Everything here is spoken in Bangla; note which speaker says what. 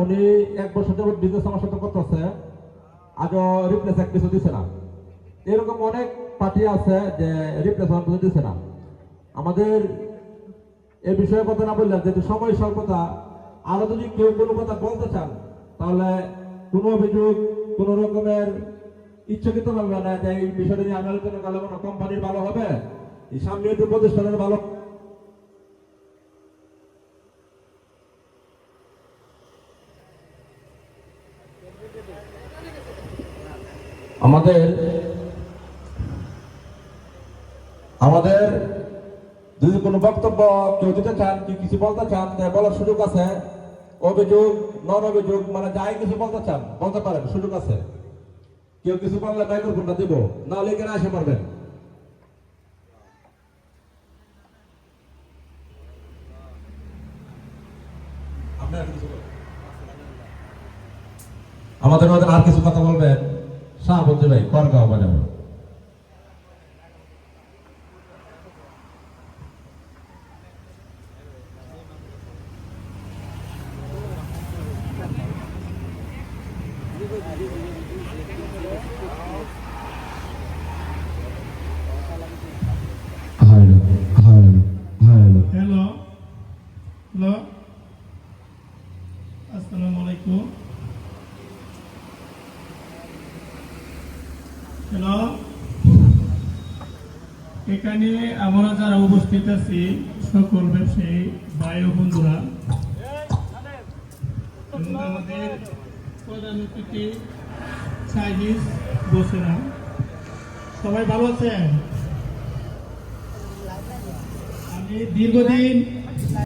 Speaker 1: উনি 1 বছর যাবত বিজনেস আমার সাথে করতেছে, আজও রিপ্লেস এক কিছু দিছে না। এরকম অনেক পার্টি আছে যে রিপ্লেসমেন্ট দিচ্ছে না। আমাদের এই বিষয়ে কথা না বললাম, যেহেতু সময় স্বল্পতা, আরো যদি কেউ কোনো কথা বলতে চান তাহলে কোনো অভিযোগ, কোন রকমের ইচ্ছাকৃত ভাবে না যে এই বিষয়টা নিয়ে আমি আলোচনা করলে কোনো কোম্পানির ভালো হবে, এই সামনে একটু প্রতিষ্ঠানের ভালো। আমাদের আমাদের যদি কোনো বক্তব্য কেউ দিতে চান, কি কিছু বলতে চান, বলার সুযোগ আছে। অভিযোগ, নন অভিযোগ, মানে যাই কিছু বলতে চান বলতে পারেন, সুযোগ আছে। কেউ কিছু বললে মাইক্রোফোনটা দিব, না হলে এখানে আসে পারবেন। আমাদের মধ্যে আর কিছু কথা বলবেন শাহাবুদ্দিন ভাই, করগাঁও বাজার।
Speaker 2: হ্যালো, আসসালামু আলাইকুম। হ্যালো, এখানে আমরা যারা উপস্থিত আছি সকল ব্যবসায়ী ভাই ও বন্ধুরা, আমাদের প্রধান অতিথি সাইজিস বসেরা, সবাই ভালো আছেন? আমি দীর্ঘদিন